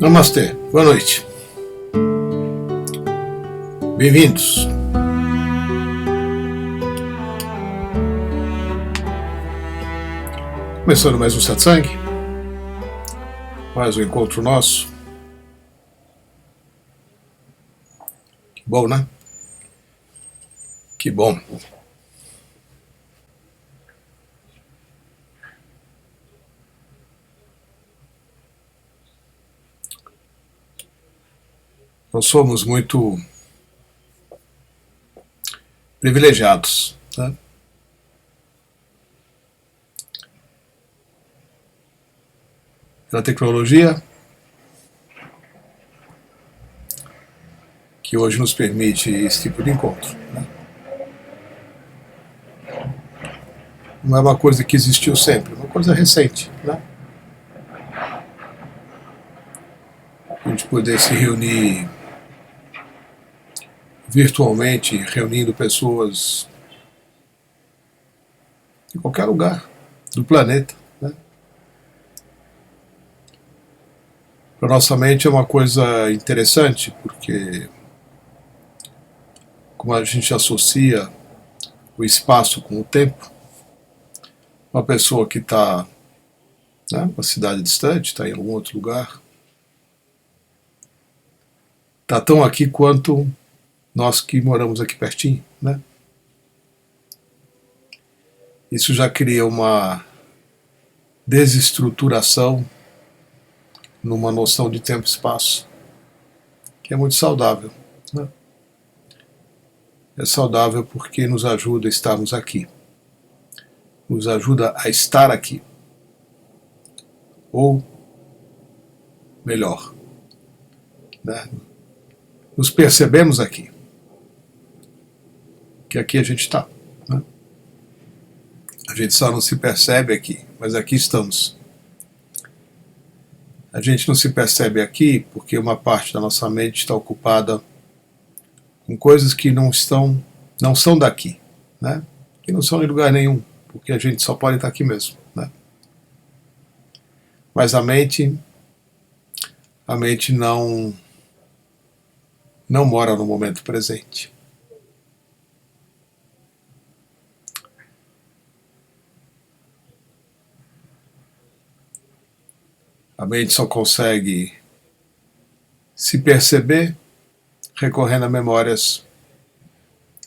Namastê, boa noite. Bem-vindos. Começando mais um satsang, mais um encontro nosso. Que bom, né? Que bom. Nós somos muito privilegiados, né? Pela tecnologia que hoje nos permite esse tipo de encontro, né? Não é uma coisa que existiu sempre, é uma coisa recente, né? A gente poder se reunir virtualmente, reunindo pessoas de qualquer lugar do planeta, né? Para nossa mente é uma coisa interessante, porque como a gente associa o espaço com o tempo, uma pessoa que está, né, numa cidade distante, está em algum outro lugar, está tão aqui quanto nós que moramos aqui pertinho, né? Isso já cria uma desestruturação numa noção de tempo e espaço, que é muito saudável, né? É saudável porque nos ajuda a estarmos aqui, nos ajuda a estar aqui, ou melhor, né, nos percebemos aqui, que aqui a gente está, né? A gente só não se percebe aqui, mas aqui estamos. A gente não se percebe aqui porque uma parte da nossa mente está ocupada com coisas que não são daqui, né? Que não são de lugar nenhum, porque a gente só pode estar aqui mesmo, né? Mas a mente não mora no momento presente. A mente só consegue se perceber recorrendo a memórias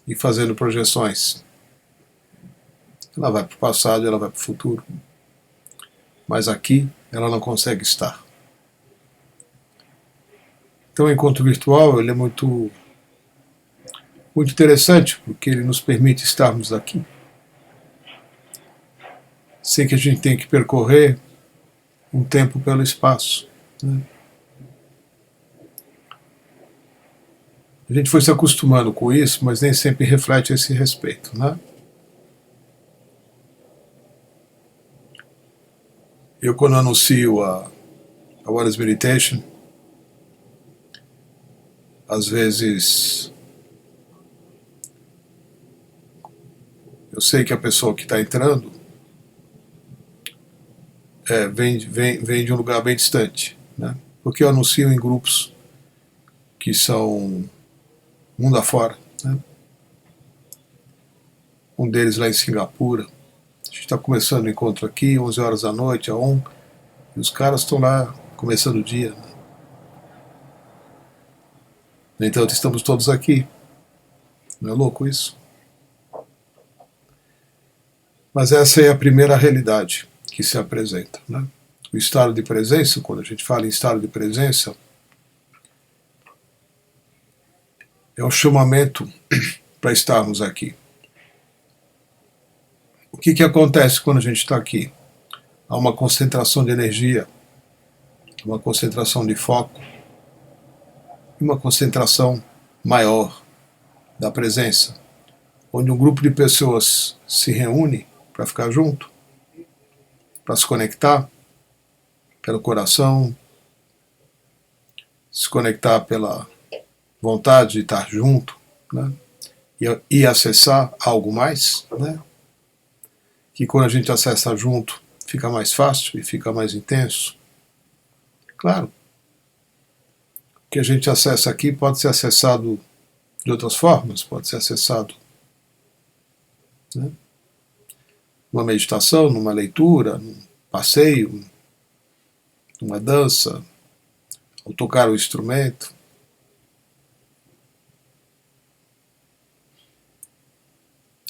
e fazendo projeções. Ela vai para o passado, ela vai para o futuro. Mas aqui ela não consegue estar. Então o encontro virtual ele é muito interessante, porque ele nos permite estarmos aqui, sem que a gente tenha que percorrer um tempo pelo espaço, né? A gente foi se acostumando com isso, mas nem sempre reflete esse respeito, né? Eu, quando anuncio a Waters Meditation, às vezes eu sei que a pessoa que está entrando vem de um lugar bem distante, né? Porque eu anuncio em grupos que são mundo afora, né? Um deles lá em Singapura. A gente está começando o encontro aqui, 11 horas da noite, a 1, e os caras estão lá começando o dia, né? No entanto, estamos todos aqui. Não é louco isso? Mas essa é a primeira realidade que se apresenta, né? O estado de presença, quando a gente fala em estado de presença, é um chamamento para estarmos aqui. O que acontece quando a gente está aqui? Há uma concentração de energia, uma concentração de foco, uma concentração maior da presença, onde um grupo de pessoas se reúne para ficar junto, para se conectar pelo coração, se conectar pela vontade de estar junto, né? E acessar algo mais, né? Que quando a gente acessa junto fica mais fácil e fica mais intenso. Claro, que a gente acessa aqui pode ser acessado de outras formas, pode ser acessado, né, numa meditação, numa leitura, num passeio, numa dança, ao tocar o instrumento.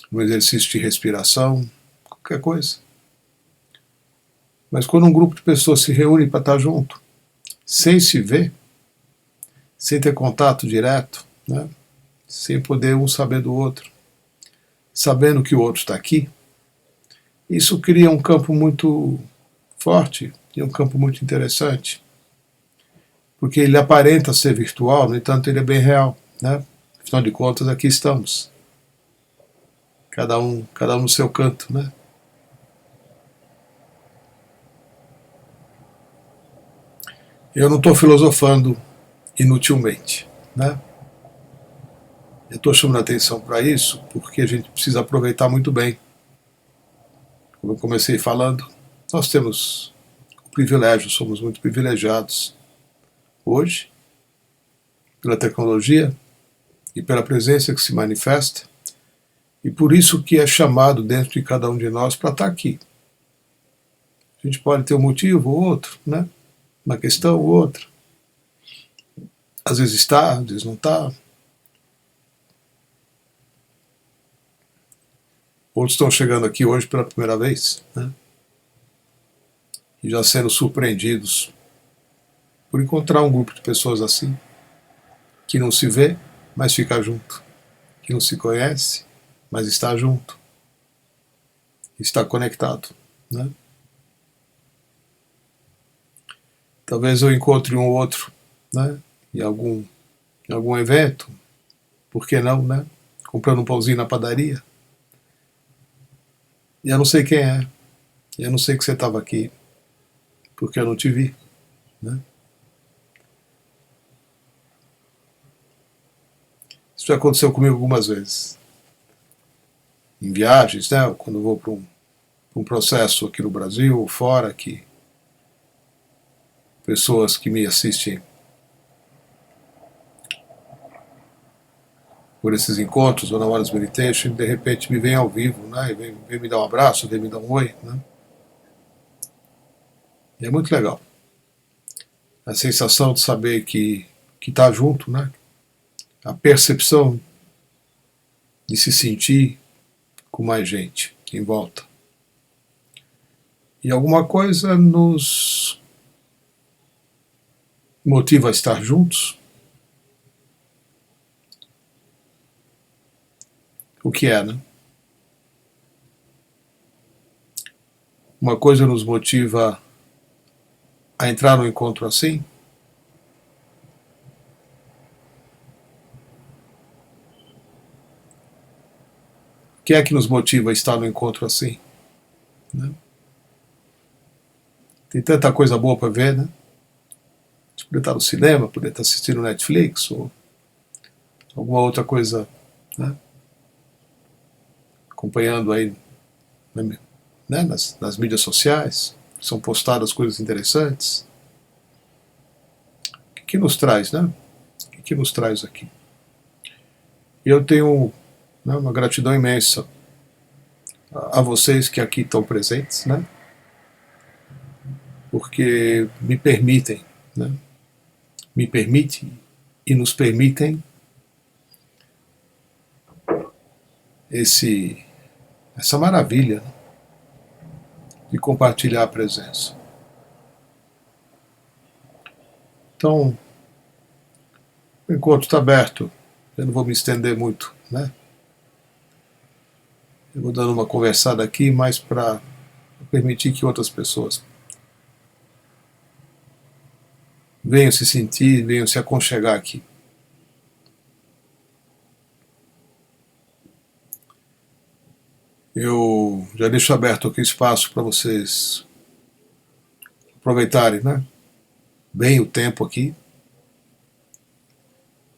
No exercício de respiração, qualquer coisa. Mas quando um grupo de pessoas se reúne para estar junto, sem se ver, sem ter contato direto, né, sem poder um saber do outro, sabendo que o outro está aqui, isso cria um campo muito forte e um campo muito interessante, porque ele aparenta ser virtual, no entanto ele é bem real, né? Afinal de contas, aqui estamos, cada um no seu canto, né? Eu não estou filosofando inutilmente, né? Eu estou chamando a atenção para isso porque a gente precisa aproveitar muito bem. Como eu comecei falando, nós temos o privilégio, somos muito privilegiados hoje, pela tecnologia e pela presença que se manifesta, e por isso que é chamado dentro de cada um de nós para estar aqui. A gente pode ter um motivo ou outro, né? Uma questão ou outra. Às vezes está, às vezes não está. Outros estão chegando aqui hoje pela primeira vez, né? E já sendo surpreendidos por encontrar um grupo de pessoas assim, que não se vê, mas fica junto, que não se conhece, mas está junto, está conectado, né? Talvez eu encontre um ou outro, né, em algum evento, por que não, né? Comprando um pãozinho na padaria. E eu não sei quem é, eu não sei que você estava aqui, porque eu não te vi, né? Isso já aconteceu comigo algumas vezes. Em viagens, né? Quando eu vou para um processo aqui no Brasil ou fora, que pessoas que me assistem por esses encontros ou na Horas Meditation, de repente me vem ao vivo, né? E vem me dar um abraço, vem me dar um oi, né? E é muito legal. A sensação de saber que está junto, né? A percepção de se sentir com mais gente em volta. E alguma coisa nos motiva a estar juntos. O que é, né? Uma coisa nos motiva a entrar num encontro assim. O que é que nos motiva a estar num encontro assim, né? Tem tanta coisa boa para ver, né? A gente poder estar no cinema, poder estar assistindo Netflix ou alguma outra coisa, né? Acompanhando aí, né? Nas mídias sociais, são postadas coisas interessantes. O que nos traz, né? O que nos traz aqui? E eu tenho, né, uma gratidão imensa a vocês que aqui estão presentes, né? Porque me permitem, né? Me permite e nos permitem essa maravilha, né, de compartilhar a presença. Então, o encontro está aberto, eu não vou me estender muito, né? Eu vou dando uma conversada aqui, mais para permitir que outras pessoas venham se sentir, venham se aconchegar aqui. Eu já deixo aberto aqui espaço para vocês aproveitarem, né, bem o tempo aqui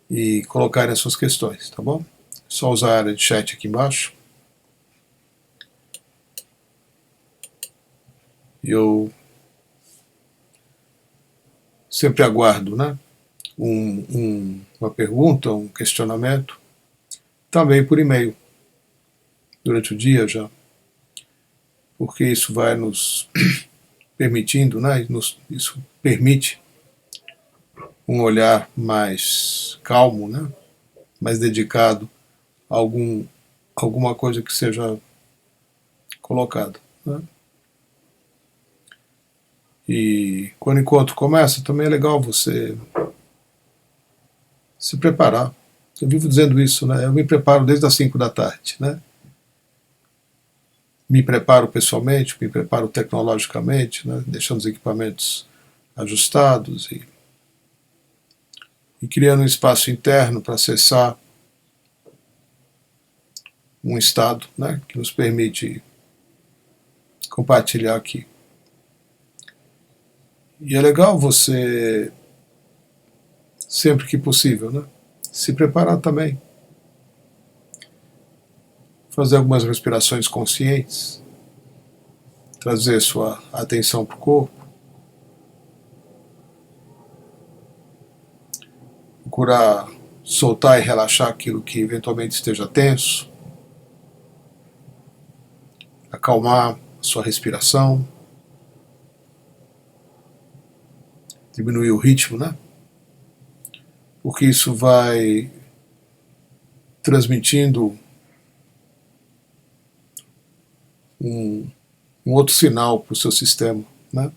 e colocarem as suas questões, tá bom? Só usar a área de chat aqui embaixo. E eu sempre aguardo, né, uma pergunta, um questionamento, também por e-mail, durante o dia já, porque isso vai nos permitindo, né, isso permite um olhar mais calmo, né, mais dedicado a alguma coisa que seja colocada, né. E quando o encontro começa, também é legal você se preparar. Eu vivo dizendo isso, né? Eu me preparo desde as 5 da tarde, né? Me preparo pessoalmente, me preparo tecnologicamente, né? Deixando os equipamentos ajustados e criando um espaço interno para acessar um estado, né? Que nos permite compartilhar aqui. E é legal você, sempre que possível, né? Se preparar também. Fazer algumas respirações conscientes, trazer sua atenção para o corpo, procurar soltar e relaxar aquilo que eventualmente esteja tenso, acalmar a sua respiração, diminuir o ritmo, né? Porque isso vai transmitindo um outro sinal para o seu sistema, né?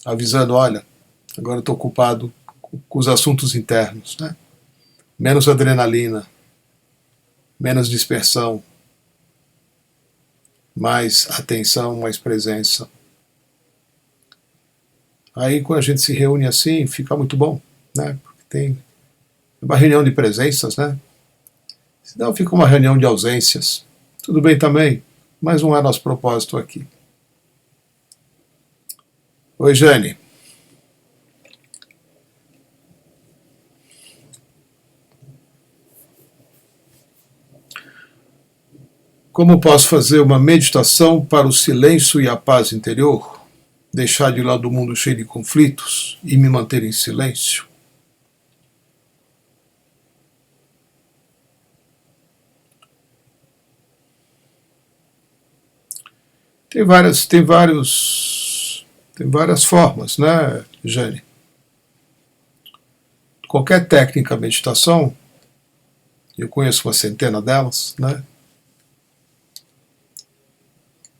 Avisando, olha, agora eu estou ocupado com os assuntos internos, né? Menos adrenalina, menos dispersão, mais atenção, mais presença. Aí quando a gente se reúne assim, fica muito bom, né? Porque tem uma reunião de presenças, né? Senão fica uma reunião de ausências. Tudo bem também, mas não é nosso propósito aqui. Oi, Jane. Como posso fazer uma meditação para o silêncio e a paz interior? Deixar de lado o mundo cheio de conflitos e me manter em silêncio? Tem várias formas, né, Jane? Qualquer técnica de meditação, eu conheço uma centena delas, né?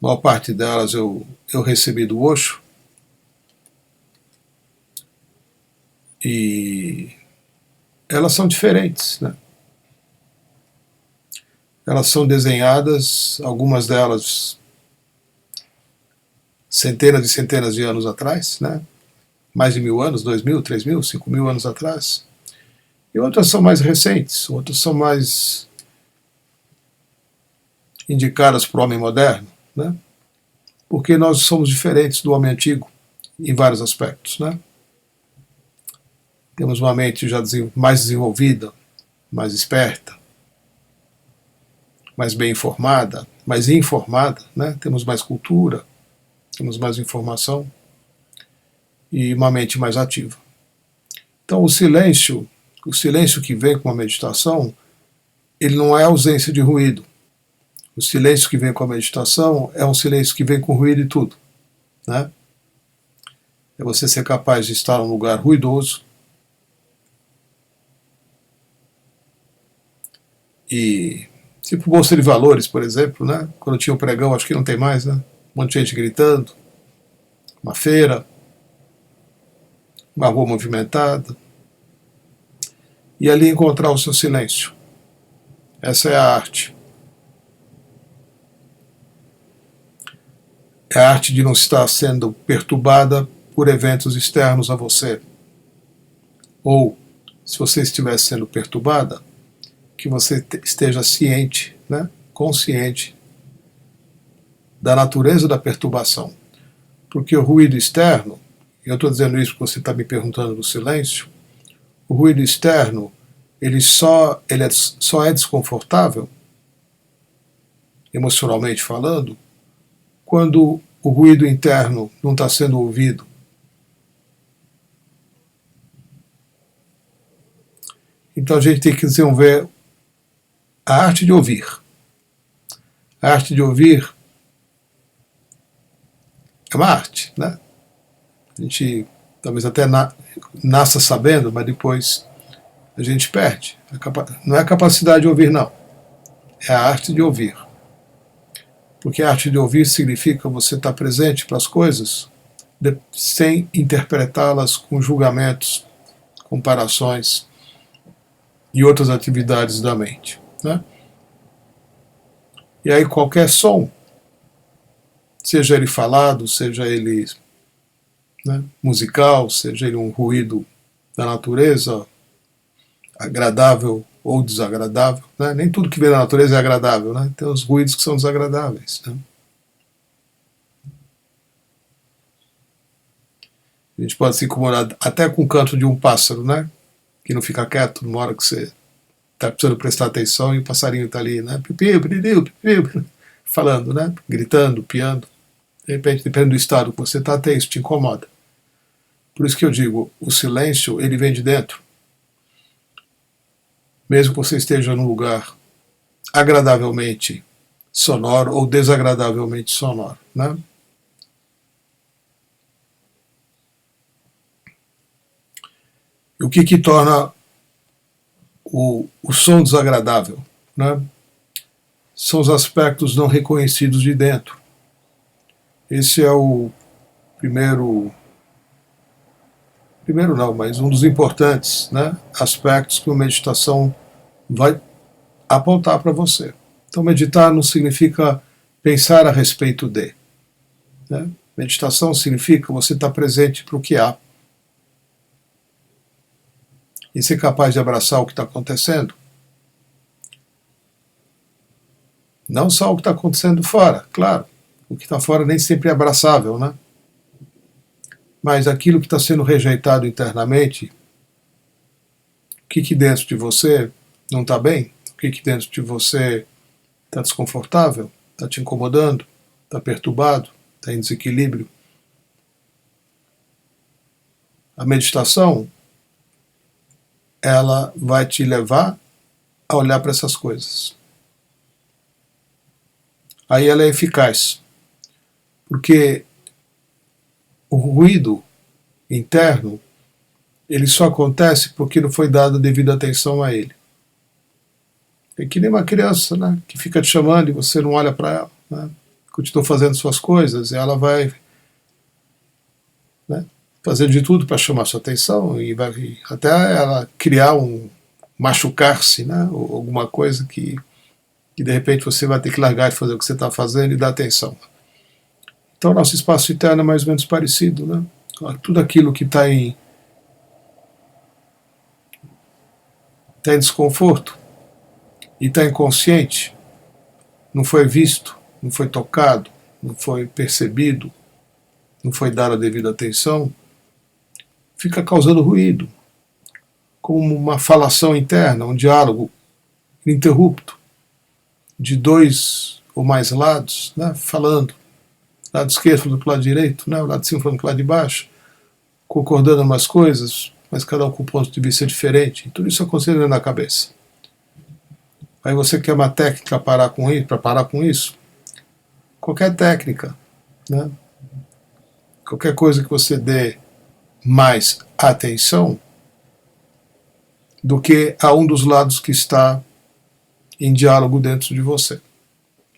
A maior parte delas eu recebi do Osho. E elas são diferentes, né? Elas são desenhadas, algumas delas centenas e centenas de anos atrás, né? Mais de 1000 anos, 2000, 3000, 5000 anos atrás. E outras são mais recentes, outras são mais indicadas para o homem moderno, né? Porque nós somos diferentes do homem antigo em vários aspectos, né? Temos uma mente já mais desenvolvida, mais esperta, mais bem informada, mais informada, né? Temos mais cultura, temos mais informação e uma mente mais ativa. Então o silêncio que vem com a meditação, ele não é ausência de ruído. O silêncio que vem com a meditação é um silêncio que vem com ruído e tudo, né? É você ser capaz de estar num lugar ruidoso e, tipo Bolsa de Valores, por exemplo, né? Quando tinha o pregão, acho que não tem mais, né? Um monte de gente gritando, uma feira, uma rua movimentada, e ali encontrar o seu silêncio. Essa é a arte. É a arte de não estar sendo perturbada por eventos externos a você. Ou, se você estiver sendo perturbada, que você esteja ciente, né, consciente da natureza da perturbação. Porque o ruído externo, e eu estou dizendo isso porque você está me perguntando do silêncio, o ruído externo, ele só é desconfortável, emocionalmente falando, quando o ruído interno não está sendo ouvido. Então a gente tem que desenvolver a arte de ouvir. A arte de ouvir é uma arte, né? A gente talvez até nasça sabendo, mas depois a gente perde. Não é a capacidade de ouvir, não. É a arte de ouvir. Porque a arte de ouvir significa você estar presente para as coisas sem interpretá-las com julgamentos, comparações e outras atividades da mente, né? E aí qualquer som, seja ele falado, seja ele, né, musical, seja ele um ruído da natureza, agradável ou desagradável, né? Nem tudo que vem da natureza é agradável, né? Tem os ruídos que são desagradáveis, né? A gente pode se incomodar até com o canto de um pássaro, né? Que não fica quieto numa hora que você está precisando prestar atenção e o passarinho está ali, né? Pipiu, pipiu, pipiu, falando, né? Gritando, piando. De repente, dependendo do estado que você está, até isso te incomoda. Por isso que eu digo, o silêncio, ele vem de dentro. Mesmo que você esteja num lugar agradavelmente sonoro ou desagradavelmente sonoro, né? E o que torna o som desagradável, né? São os aspectos não reconhecidos de dentro. Esse é o primeiro não, mas um dos importantes, né, aspectos que uma meditação vai apontar para você. Então meditar não significa pensar a respeito de, né? Meditação significa você estar presente para o que há e ser capaz de abraçar o que está acontecendo. Não só o que está acontecendo fora, claro, o que está fora nem sempre é abraçável, né? Mas aquilo que está sendo rejeitado internamente, o que dentro de você não está bem? O que dentro de você está desconfortável? Está te incomodando? Está perturbado? Está em desequilíbrio? A meditação, ela vai te levar a olhar para essas coisas. Aí ela é eficaz, porque o ruído interno, ele só acontece porque não foi dada devida atenção a ele. É que nem uma criança, né, que fica te chamando e você não olha para ela, né, continua fazendo suas coisas, e ela vai, né, fazer de tudo para chamar sua atenção e vai até ela criar machucar-se, né, ou alguma coisa que de repente você vai ter que largar de fazer o que você está fazendo e dar atenção. Então nosso espaço interno é mais ou menos parecido, né? Tudo aquilo que está em desconforto e está inconsciente, não foi visto, não foi tocado, não foi percebido, não foi dada a devida atenção, fica causando ruído, como uma falação interna, um diálogo ininterrupto de dois ou mais lados, né, falando, lado esquerdo falando para o lado direito, né, o lado de cima falando para o lado de baixo, concordando em umas coisas, mas cada um com um ponto de vista diferente. Tudo isso acontecendo na cabeça. Aí você quer uma técnica para parar com isso? Qualquer técnica, né? Qualquer coisa que você dê mais atenção do que a um dos lados que está em diálogo dentro de você.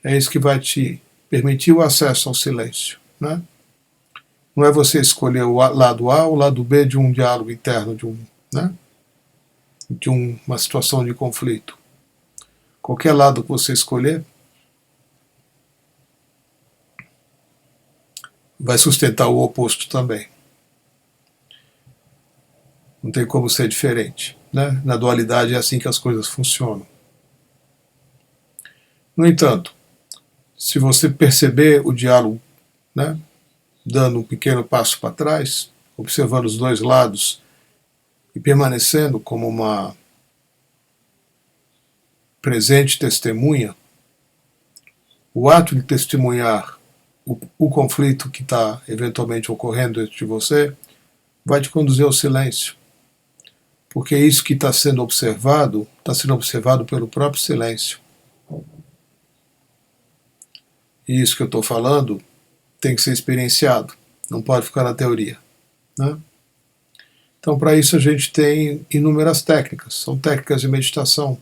É isso que vai te permitir o acesso ao silêncio, né? Não é você escolher o lado A ou o lado B de um diálogo interno, né, de uma situação de conflito. Qualquer lado que você escolher vai sustentar o oposto também. Não tem como ser diferente, né? Na dualidade é assim que as coisas funcionam. No entanto, se você perceber o diálogo, né, dando um pequeno passo para trás, observando os dois lados e permanecendo como uma presente testemunha, o ato de testemunhar o conflito que está eventualmente ocorrendo dentro de você vai te conduzir ao silêncio. porque isso que está sendo observado pelo próprio silêncio. E isso que eu estou falando tem que ser experienciado, não pode ficar na teoria, né? Então, para isso, a gente tem inúmeras técnicas, são técnicas de meditação.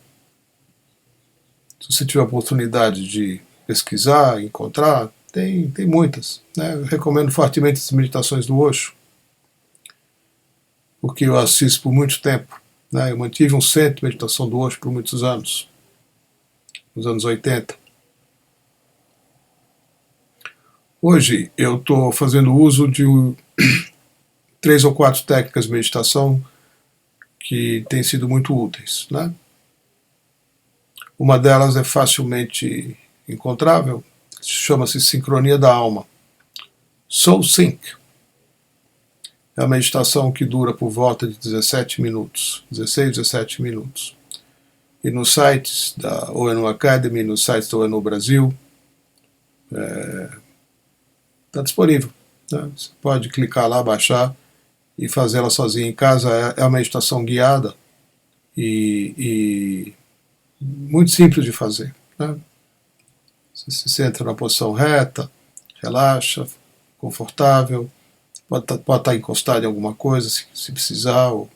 Se você tiver a oportunidade de pesquisar, encontrar, tem muitas, né? Eu recomendo fortemente as meditações do Osho, porque eu assisto por muito tempo, né? Eu mantive um centro de meditação do Osho por muitos anos, nos anos 80. Hoje eu estou fazendo uso de 3 ou 4 técnicas de meditação que têm sido muito úteis, né? Uma delas é facilmente encontrável, chama-se sincronia da alma, Soul Sync. É uma meditação que dura por volta de 17 minutos, 16, 17 minutos. E nos sites da ONU Academy, nos sites da ONU Brasil, está disponível, né? Você pode clicar lá, baixar e fazer ela sozinho em casa. É uma meditação guiada e muito simples de fazer, né? Você se entra na posição reta, relaxa, confortável, pode estar encostado em alguma coisa se precisar, ou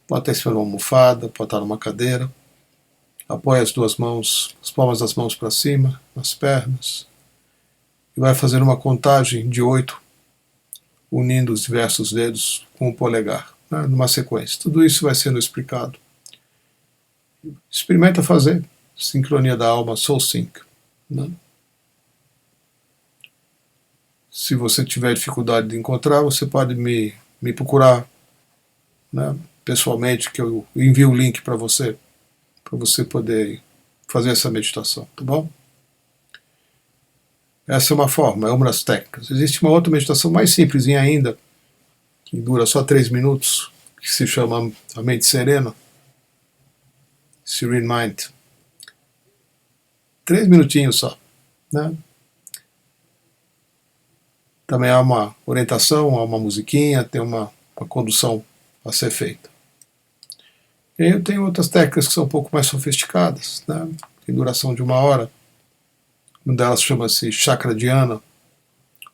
pode estar em cima de uma almofada, pode estar numa cadeira. Apoia as duas mãos, as palmas das mãos para cima, nas pernas, e vai fazer uma contagem de 8, unindo os diversos dedos com o polegar, né, numa sequência. Tudo isso vai sendo explicado. Experimenta fazer sincronia da alma, Soul Sync, né? Se você tiver dificuldade de encontrar, você pode me procurar, né, pessoalmente, que eu envio o link para você poder fazer essa meditação, tá bom? Essa é uma forma, é uma das técnicas. Existe uma outra meditação mais simplesinha ainda, que dura só 3 minutos, que se chama a mente serena, Serene Mind. 3 minutinhos só, né? Também há uma orientação, há uma musiquinha, tem uma condução a ser feita. E aí eu tenho outras técnicas que são um pouco mais sofisticadas, né? Tem duração de 1 hora. Uma delas chama-se Chakra Dhyana,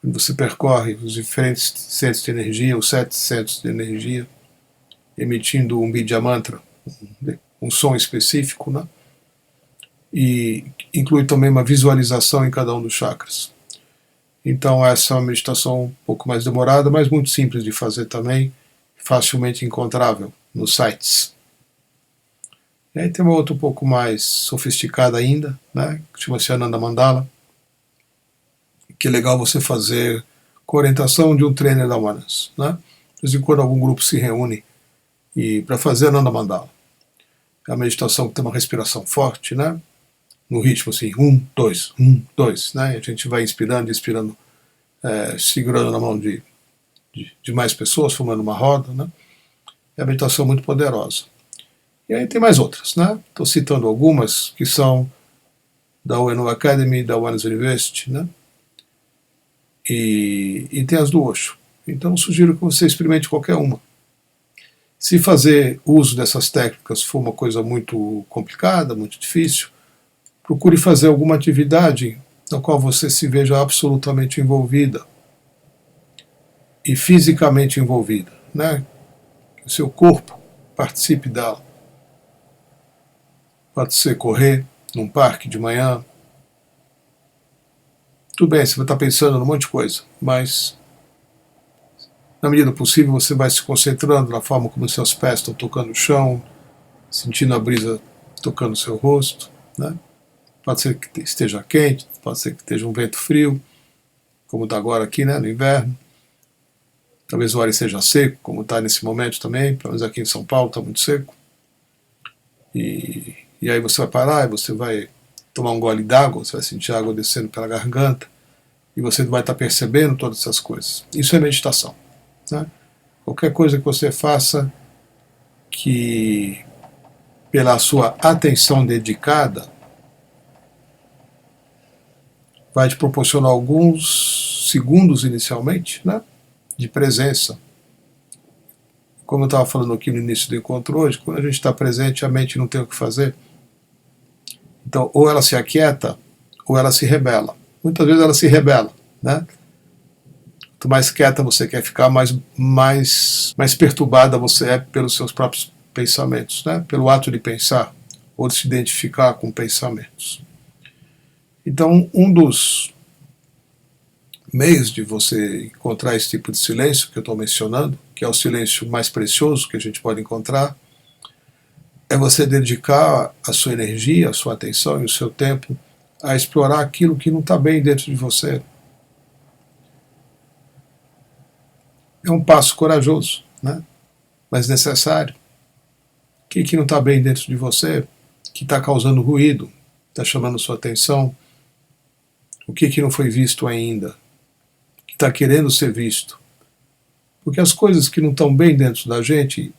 onde você percorre os diferentes centros de energia, os 7 centros de energia, emitindo um Bidya Mantra, um som específico, né? E inclui também uma visualização em cada um dos chakras. Então essa é uma meditação um pouco mais demorada, mas muito simples de fazer também, facilmente encontrável nos sites. E aí tem uma outra um pouco mais sofisticada ainda, né, que chama-se Ananda Mandala, que é legal você fazer com a orientação de um trainer da Oneness, né? De vez em quando algum grupo se reúne para fazer Ananda Mandala. É uma meditação que tem uma respiração forte, né? No ritmo assim, 1, 2, 1, 2, né? A gente vai inspirando e expirando, segurando na mão de mais pessoas, formando uma roda, né? É uma meditação muito poderosa. E aí tem mais outras, né? Estou citando algumas que são da ONU Academy, da Oneness University, né? E tem as do Osho. Então sugiro que você experimente qualquer uma. Se fazer uso dessas técnicas for uma coisa muito complicada, muito difícil, procure fazer alguma atividade na qual você se veja absolutamente envolvida e fisicamente envolvida, né? Que o seu corpo participe dela. Pode ser correr num parque de manhã. Tudo bem, você vai estar pensando num monte de coisa, mas na medida possível você vai se concentrando na forma como seus pés estão tocando o chão, sentindo a brisa tocando o seu rosto, né? Pode ser que esteja quente, pode ser que esteja um vento frio, como está agora aqui, né, no inverno. Talvez o ar esteja seco, como está nesse momento também, pelo menos aqui em São Paulo está muito seco. E aí você vai parar, e você vai tomar um gole d'água, você vai sentir a água descendo pela garganta, e você vai estar percebendo todas essas coisas. Isso é meditação, né? Qualquer coisa que você faça que, pela sua atenção dedicada, vai te proporcionar alguns segundos inicialmente, né, de presença como eu estava falando aqui no início do encontro hoje, quando a gente está presente, a mente não tem o que fazer. Então, ou ela se aquieta, ou ela se rebela. Muitas vezes ela se rebela, né? Quanto mais quieta você quer ficar, mais perturbada você é pelos seus próprios pensamentos, né? Pelo ato de pensar, ou de se identificar com pensamentos. Então, um dos meios de você encontrar esse tipo de silêncio que eu estou mencionando, que é o silêncio mais precioso que a gente pode encontrar, é você dedicar a sua energia, a sua atenção e o seu tempo a explorar aquilo que não está bem dentro de você. É um passo corajoso, né? Mas necessário. O que não está bem dentro de você, que está causando ruído, está chamando sua atenção? O que não foi visto ainda, que está querendo ser visto? Porque as coisas que não estão bem dentro da gente,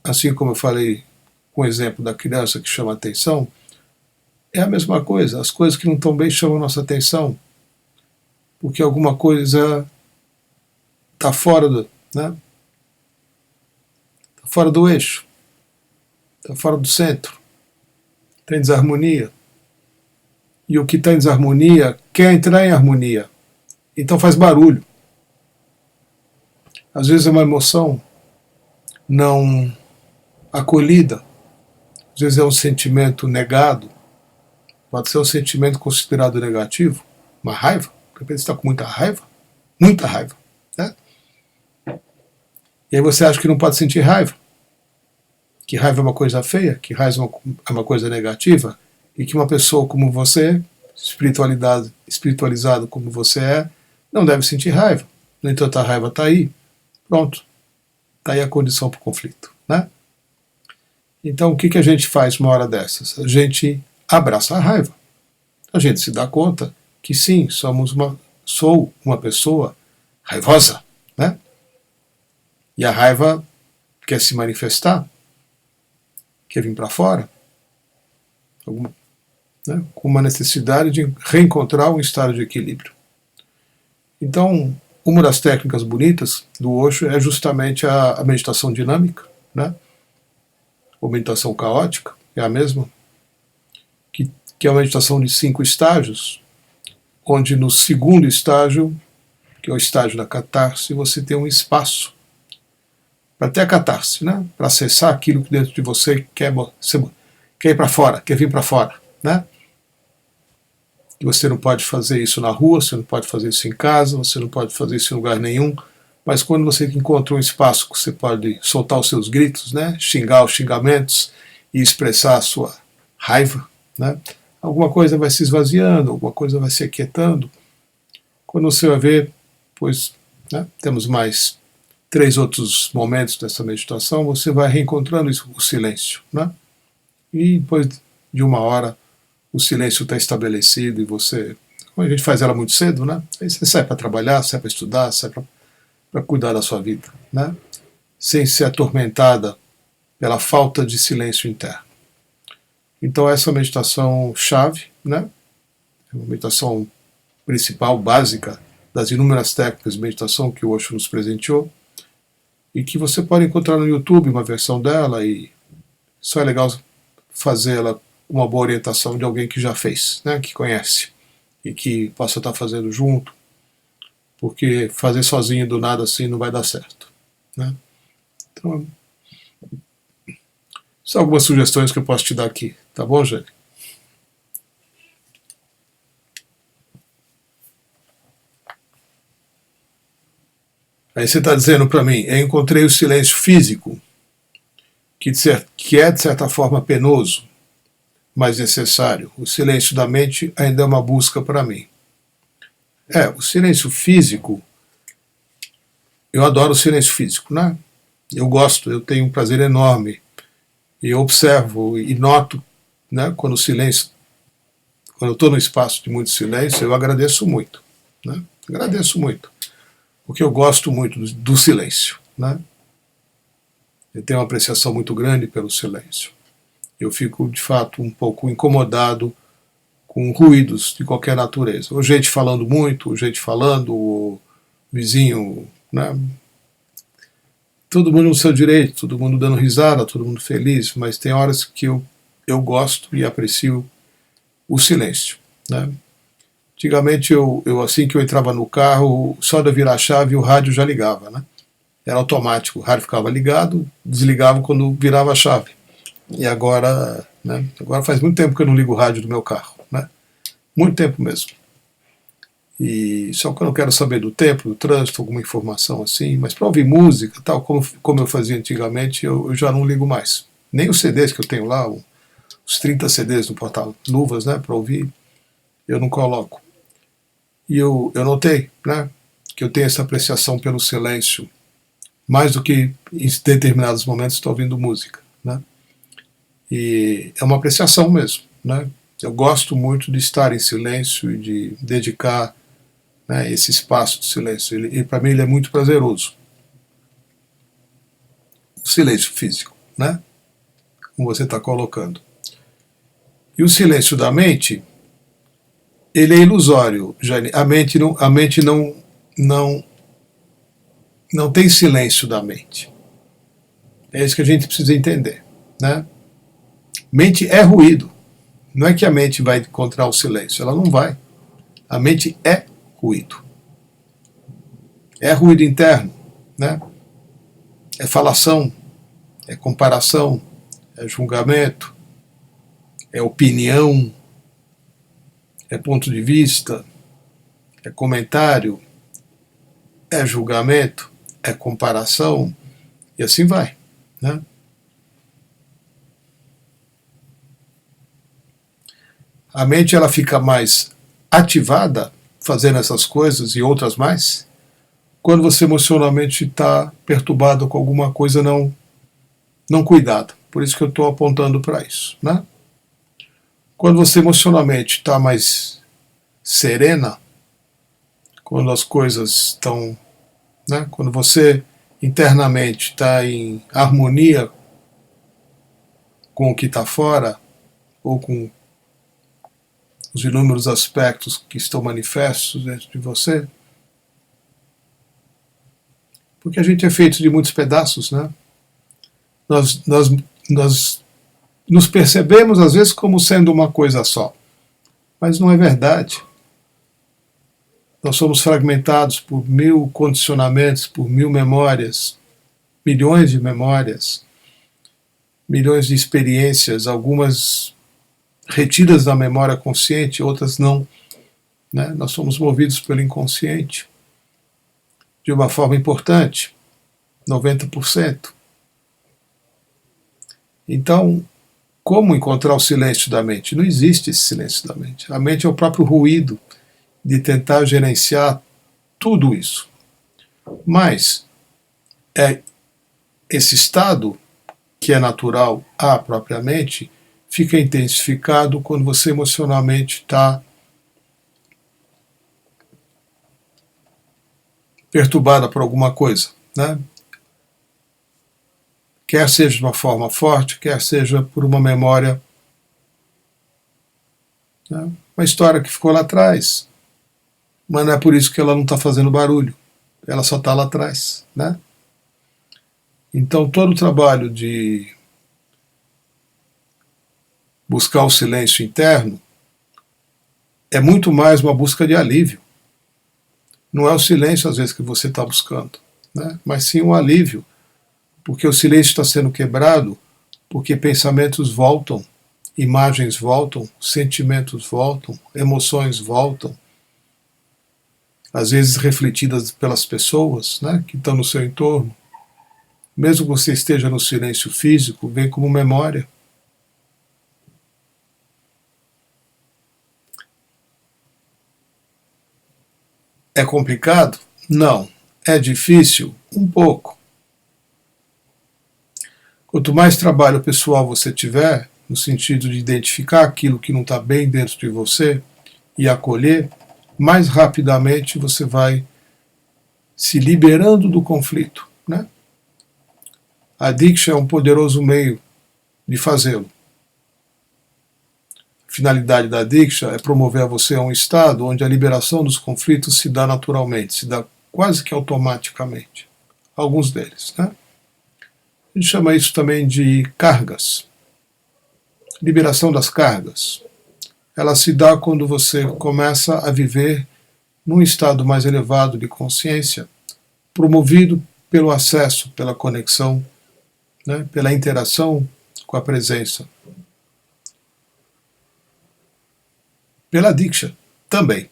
assim como eu falei com o exemplo da criança que chama atenção, é a mesma coisa. As coisas que não estão bem chamam nossa atenção, porque alguma coisa está fora do, né? Tá fora do eixo, está fora do centro, está em desarmonia. E o que está em desarmonia quer entrar em harmonia, então faz barulho. Às vezes é uma emoção não acolhida, às vezes é um sentimento negado, pode ser um sentimento considerado negativo, uma raiva, de repente você está com muita raiva, né? E aí você acha que não pode sentir raiva, que raiva é uma coisa feia, que raiva é uma coisa negativa, e que uma pessoa como você, espiritualizado como você é, não deve sentir raiva. No entanto, a raiva está aí, pronto, está aí a condição para o conflito, né? Então, o que a gente faz numa hora dessas? A gente abraça a raiva. A gente se dá conta que sim, sou uma pessoa raivosa, né? E a raiva quer se manifestar, quer vir para fora, né? Com uma necessidade de reencontrar um estado de equilíbrio. Então, uma das técnicas bonitas do Osho é justamente a meditação dinâmica, né? Ou meditação caótica, é a mesma, que é uma meditação de 5 estágios, onde no segundo estágio, que é o estágio da catarse, você tem um espaço para ter a catarse, né? Para acessar aquilo que dentro de você quer ir para fora, quer vir para fora, né? E você não pode fazer isso na rua, você não pode fazer isso em casa, você não pode fazer isso em lugar nenhum, mas quando você encontra um espaço que você pode soltar os seus gritos, né? Xingar os xingamentos e expressar a sua raiva, né? Alguma coisa vai se esvaziando, alguma coisa vai se aquietando. Quando você vai ver, pois, né, temos mais 3 outros momentos dessa meditação, você vai reencontrando o silêncio, né? E depois de 1 hora, o silêncio está estabelecido e você, como a gente faz ela muito cedo, né? Aí você sai para trabalhar, sai para estudar, sai para cuidar da sua vida, né? Sem ser atormentada pela falta de silêncio interno. Então essa é a meditação chave, né? É uma meditação principal, básica, das inúmeras técnicas de meditação que o Osho nos presenteou, e que você pode encontrar no YouTube uma versão dela, e só é legal fazê-la uma boa orientação de alguém que já fez, né? Que conhece, e que possa estar fazendo junto, porque fazer sozinho do nada assim não vai dar certo, né? Então, são algumas sugestões que eu posso te dar aqui, tá bom, gente? Aí você está dizendo para mim, eu encontrei o silêncio físico, que é de certa forma penoso, mas necessário. O silêncio da mente ainda é uma busca para mim. O silêncio físico, eu adoro o silêncio físico, né? Eu gosto, eu tenho um prazer enorme. E eu observo e noto, né, quando eu estou no espaço de muito silêncio, eu agradeço muito, né? Agradeço muito, porque eu gosto muito do silêncio, né? Eu tenho uma apreciação muito grande pelo silêncio. Eu fico, de fato, um pouco incomodado com ruídos de qualquer natureza. Ou gente falando muito, ou gente falando, o vizinho, né, todo mundo no seu direito, todo mundo dando risada, todo mundo feliz, mas tem horas que eu gosto e aprecio o silêncio, né? Antigamente, assim que eu entrava no carro, só de eu virar a chave, o rádio já ligava, né? Era automático, o rádio ficava ligado, desligava quando virava a chave. E agora, né? Agora faz muito tempo que eu não ligo o rádio do meu carro, né? Muito tempo mesmo. E só quando eu quero saber do tempo, do trânsito, alguma informação assim, mas para ouvir música, tal, como eu fazia antigamente, eu já não ligo mais. Nem os CDs que eu tenho lá, os 30 CDs no porta-luvas, né, para ouvir, eu não coloco. E eu notei, né, que eu tenho essa apreciação pelo silêncio, mais do que em determinados momentos estou ouvindo música, né. E é uma apreciação mesmo, né. Eu gosto muito de estar em silêncio e de dedicar, né, esse espaço de silêncio. Para mim ele é muito prazeroso. O silêncio físico, né, como você está colocando. E o silêncio da mente, ele é ilusório, Jane. A mente não tem silêncio da mente. É isso que a gente precisa entender, né? Mente é ruído. Não é que a mente vai encontrar o silêncio, ela não vai. A mente é ruído. É ruído interno, né? É falação, é comparação, é julgamento, é opinião, é ponto de vista, é comentário, é julgamento, é comparação, e assim vai, né? A mente ela fica mais ativada fazendo essas coisas e outras mais quando você emocionalmente está perturbado com alguma coisa não cuidada. Por isso que eu estou apontando para isso, né? Quando você emocionalmente está mais serena, quando as coisas estão, né? Quando você internamente está em harmonia com o que está fora, ou com os inúmeros aspectos que estão manifestos dentro de você, porque a gente é feito de muitos pedaços, né? Nós nos percebemos às vezes como sendo uma coisa só, mas não é verdade. Nós somos fragmentados por 1000 condicionamentos, por 1000 memórias, milhões de memórias, milhões de experiências, algumas retidas da memória consciente, outras não, né? Nós somos movidos pelo inconsciente de uma forma importante, 90%. Então, como encontrar o silêncio da mente? Não existe esse silêncio da mente. A mente é o próprio ruído de tentar gerenciar tudo isso. Mas esse estado, que é natural à própria mente, fica intensificado quando você emocionalmente está perturbada por alguma coisa, né? Quer seja de uma forma forte, quer seja por uma memória, né? Uma história que ficou lá atrás, mas não é por isso que ela não está fazendo barulho, ela só está lá atrás, né? Então todo o trabalho de buscar o silêncio interno é muito mais uma busca de alívio. Não é o silêncio às vezes que você está buscando, né? Mas sim um alívio, porque o silêncio está sendo quebrado, porque pensamentos voltam, imagens voltam, sentimentos voltam, emoções voltam, às vezes refletidas pelas pessoas, né, que estão no seu entorno. Mesmo que você esteja no silêncio físico, vem como memória. É complicado? Não. É difícil? Um pouco. Quanto mais trabalho pessoal você tiver, no sentido de identificar aquilo que não está bem dentro de você e acolher, mais rapidamente você vai se liberando do conflito, né? A Diksha é um poderoso meio de fazê-lo. A finalidade da Diksha é promover a você a um estado onde a liberação dos conflitos se dá naturalmente, se dá quase que automaticamente. Alguns deles, né? A gente chama isso também de cargas. Liberação das cargas. Ela se dá quando você começa a viver num estado mais elevado de consciência, promovido pelo acesso, pela conexão, né, pela interação com a presença. Pela Diksha, também.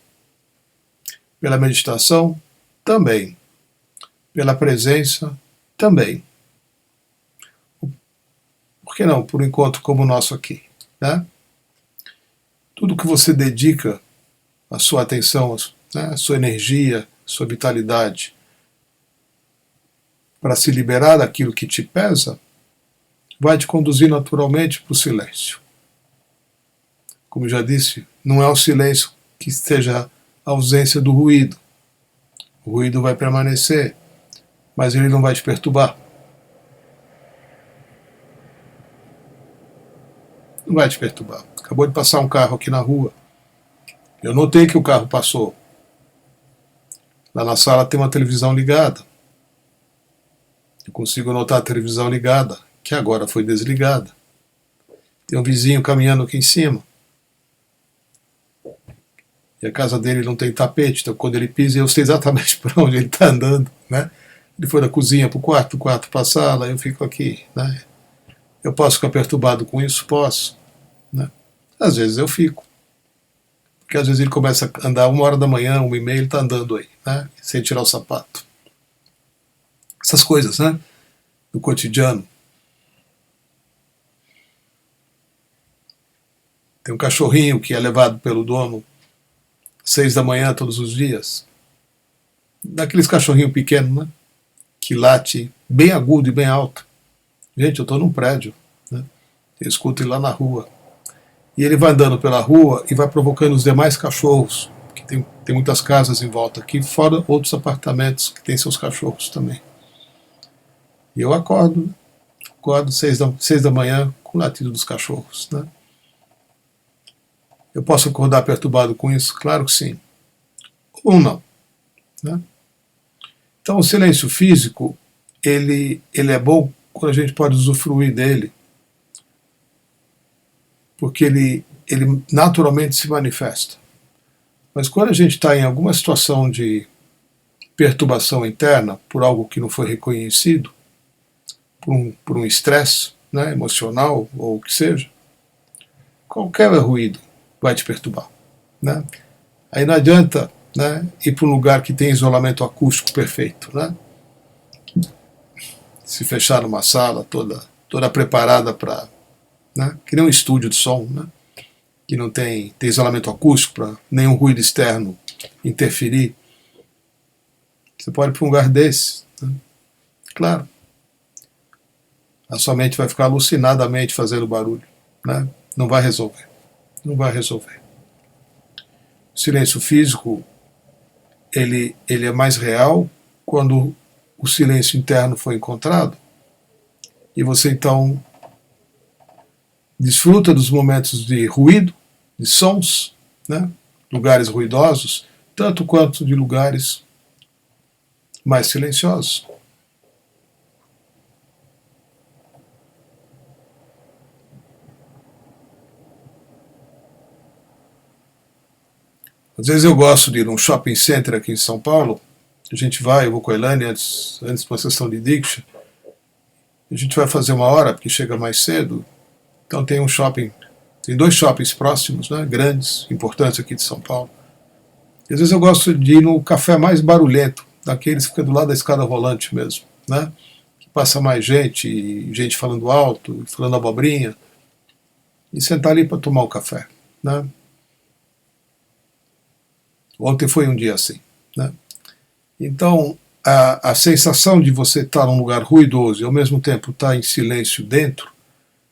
Pela meditação, também. Pela presença, também. Por que não? Por um encontro como o nosso aqui, né? Tudo que você dedica a sua atenção, né, a sua energia, a sua vitalidade, para se liberar daquilo que te pesa, vai te conduzir naturalmente para o silêncio. Como já disse, não é o silêncio que esteja a ausência do ruído. O ruído vai permanecer, mas ele não vai te perturbar. Não vai te perturbar. Acabou de passar um carro aqui na rua. Eu notei que o carro passou. Lá na sala tem uma televisão ligada. Eu consigo notar a televisão ligada, que agora foi desligada. Tem um vizinho caminhando aqui em cima. E a casa dele não tem tapete, então quando ele pisa eu sei exatamente para onde ele está andando, né? Ele foi da cozinha para o quarto para a sala, eu fico aqui, né? Eu posso ficar perturbado com isso? Posso, né? Às vezes eu fico. Porque às vezes ele começa a andar 1 hora da manhã, 1h30, ele está andando aí, né? Sem tirar o sapato. Essas coisas, né? Do cotidiano. Tem um cachorrinho que é levado pelo dono 6 da manhã todos os dias. Daqueles cachorrinhos pequenos, né? Que late bem agudo e bem alto. Gente, eu estou num prédio, né? Eu escuto ele lá na rua. E ele vai andando pela rua e vai provocando os demais cachorros, que tem muitas casas em volta aqui, fora outros apartamentos que tem seus cachorros também. E eu acordo 6 da manhã com o latido dos cachorros, né? Eu posso acordar perturbado com isso? Claro que sim. Ou não, né? Então o silêncio físico, ele é bom quando a gente pode usufruir dele, porque ele naturalmente se manifesta. Mas quando a gente está em alguma situação de perturbação interna, por algo que não foi reconhecido, por um estresse, né, emocional ou o que seja, qualquer ruído vai te perturbar, né? Aí não adianta, né, ir para um lugar que tem isolamento acústico perfeito, né? Se fechar numa sala toda preparada para, né, que nem um estúdio de som, né, que não tem isolamento acústico para nenhum ruído externo interferir. Você pode ir para um lugar desse, né? Claro. A sua mente vai ficar alucinadamente fazendo barulho, né? Não vai resolver. Não vai resolver. O silêncio físico, ele é mais real quando o silêncio interno foi encontrado e você então desfruta dos momentos de ruído, de sons, né? Lugares ruidosos, tanto quanto de lugares mais silenciosos. Às vezes eu gosto de ir num shopping center aqui em São Paulo. A gente vai, eu vou com a Elaine antes de uma sessão de Diksha. A gente vai fazer 1 hora, porque chega mais cedo. Então tem tem 2 shoppings próximos, né, grandes, importantes aqui de São Paulo. E às vezes eu gosto de ir no café mais barulhento, daqueles que fica do lado da escada rolante mesmo, né, que passa mais gente falando alto, falando abobrinha, e sentar ali para tomar um café, né. Ontem foi um dia assim, né? Então, a sensação de você estar num lugar ruidoso e ao mesmo tempo estar em silêncio dentro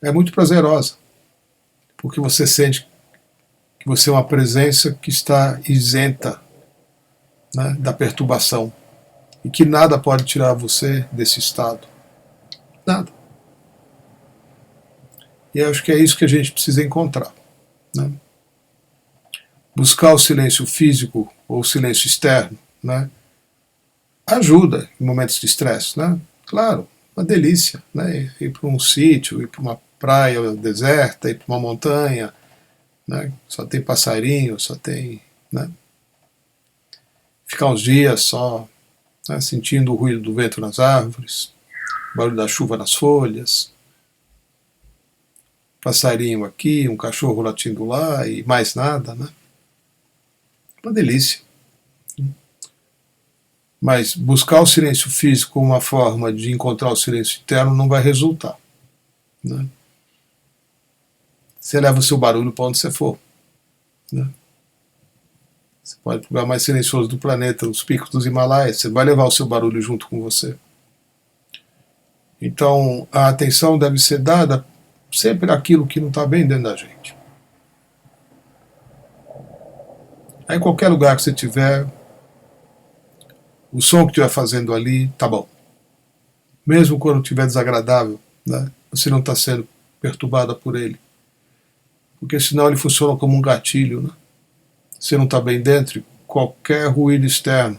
é muito prazerosa, porque você sente que você é uma presença que está isenta, né, da perturbação e que nada pode tirar você desse estado. Nada. E eu acho que é isso que a gente precisa encontrar, né? Buscar o silêncio físico ou o silêncio externo, né, ajuda em momentos de estresse, né? Claro, uma delícia, né? Ir para um sítio, ir para uma praia deserta, ir para uma montanha, né? Só tem passarinho, só tem, né? Ficar uns dias só, né? Sentindo o ruído do vento nas árvores, o barulho da chuva nas folhas, passarinho aqui, um cachorro latindo lá e mais nada, né? Uma delícia. Mas buscar o silêncio físico como uma forma de encontrar o silêncio interno não vai resultar, né? Você leva o seu barulho para onde você for, né? Você pode ir para o lugar mais silencioso do planeta, os picos dos Himalaias, você vai levar o seu barulho junto com você. Então a atenção deve ser dada sempre àquilo que não está bem dentro da gente. Aí em qualquer lugar que você estiver, o som que estiver fazendo ali, tá bom. Mesmo quando estiver desagradável, né? Você não está sendo perturbada por ele. Porque senão ele funciona como um gatilho, né? Você não está bem dentro, qualquer ruído externo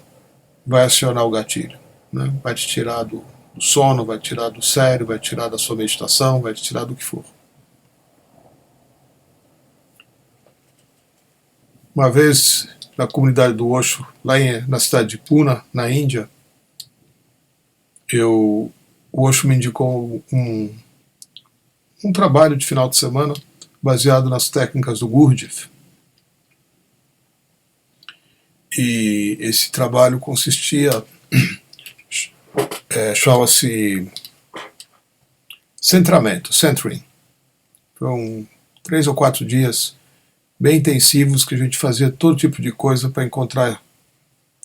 vai acionar o gatilho, né? Vai te tirar do sono, vai te tirar do sério, vai te tirar da sua meditação, vai te tirar do que for. Uma vez, na comunidade do Osho, lá na cidade de Pune, na Índia, o Osho me indicou um trabalho de final de semana baseado nas técnicas do Gurdjieff. E esse trabalho consistia, chama-se centramento, centering. Foram 3 ou 4 dias bem intensivos que a gente fazia todo tipo de coisa para encontrar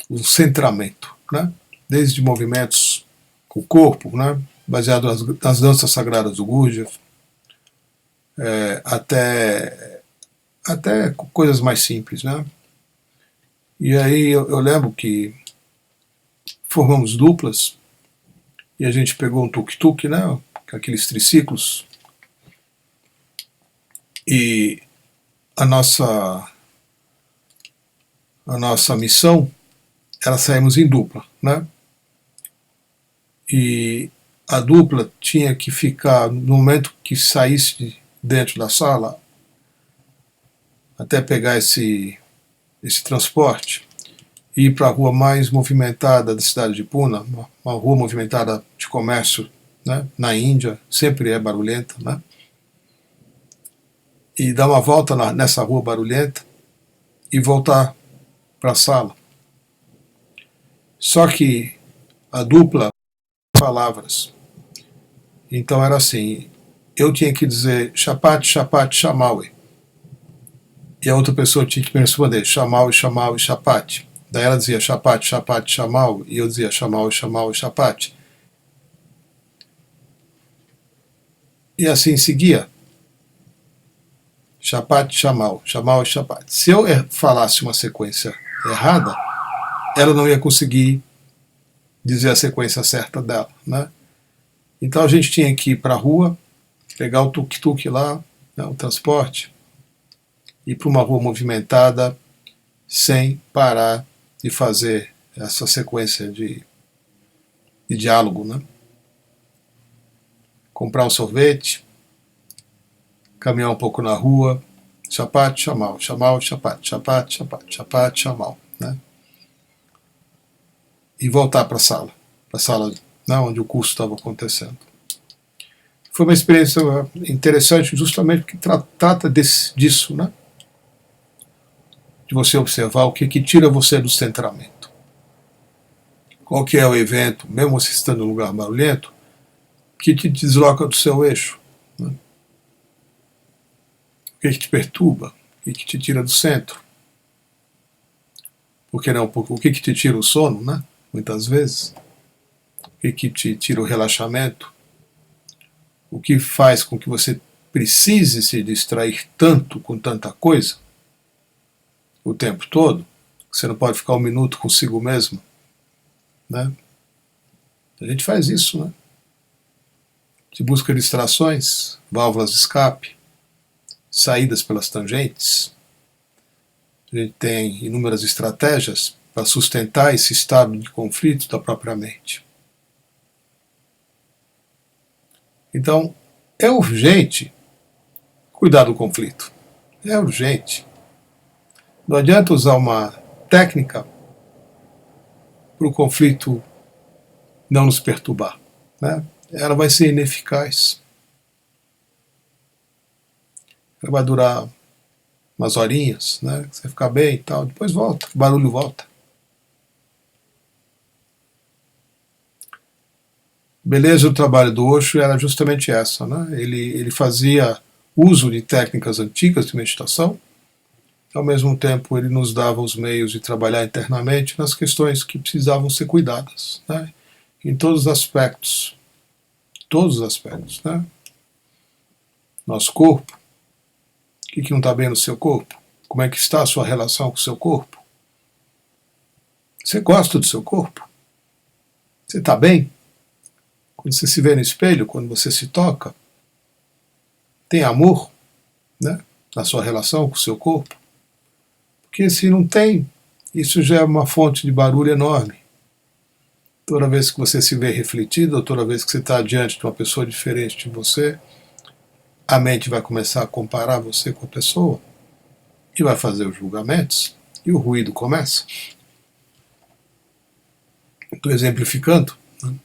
um centramento, né? Desde movimentos com o corpo, né? Baseado nas danças sagradas do Gurdjieff, até coisas mais simples, né? E aí eu lembro que formamos duplas e a gente pegou um tuk-tuk, né? Aqueles triciclos, e a nossa missão era sairmos em dupla, né? E a dupla tinha que ficar, no momento que saísse dentro da sala, até pegar esse transporte, e ir para a rua mais movimentada da cidade de Pune, uma rua movimentada de comércio, né? Na Índia, sempre é barulhenta, né? E dar uma volta nessa rua barulhenta e voltar para a sala. Só que a dupla palavras. Então era assim, eu tinha que dizer chapate, chapate, chamaui. E a outra pessoa tinha que me responder chamaui, chamaui, chapate. Daí ela dizia chapate, chapate, chamaui, e eu dizia chamaui, chamaui, chapate. E assim seguia. Chapate, chamau, chamau e chapate. Se eu falasse uma sequência errada, ela não ia conseguir dizer a sequência certa dela, né? Então a gente tinha que ir para a rua, pegar o tuk-tuk lá, né, o transporte, ir para uma rua movimentada sem parar de fazer essa sequência de diálogo, né? Comprar um sorvete, caminhar um pouco na rua, chapate, chamau, chamau, chapate, chapate, chapate, chapate, chamau, né? E voltar para a sala, né, onde o curso estava acontecendo. Foi uma experiência interessante justamente porque trata disso, né? De você observar o que tira você do centramento. Qual que é o evento, mesmo você estando em um lugar barulhento, que te desloca do seu eixo, né? O que te perturba, o que te tira do centro. Porque não, o que te tira o sono, né? Muitas vezes. O que te tira o relaxamento. O que faz com que você precise se distrair tanto com tanta coisa o tempo todo, que você não pode ficar um minuto consigo mesmo, né? A gente faz isso, né? A gente busca distrações, válvulas de escape, saídas pelas tangentes. A gente tem inúmeras estratégias para sustentar esse estado de conflito da própria mente. Então, é urgente cuidar do conflito. É urgente. Não adianta usar uma técnica para o conflito não nos perturbar, né? Ela vai ser ineficaz. Ela vai durar umas horinhas, né? Você ficar bem e tal, depois volta, o barulho volta. Beleza do trabalho do Osho era justamente essa, né? Ele fazia uso de técnicas antigas de meditação, ao mesmo tempo ele nos dava os meios de trabalhar internamente nas questões que precisavam ser cuidadas, né? Em todos os aspectos, né? Nosso corpo, o que não está bem no seu corpo? Como é que está a sua relação com o seu corpo? Você gosta do seu corpo? Você está bem? Quando você se vê no espelho, quando você se toca, tem amor, né, na sua relação com o seu corpo? Porque se não tem, isso já é uma fonte de barulho enorme. Toda vez que você se vê refletido, ou toda vez que você está diante de uma pessoa diferente de você, a mente vai começar a comparar você com a pessoa e vai fazer os julgamentos, e o ruído começa. Estou exemplificando. Né?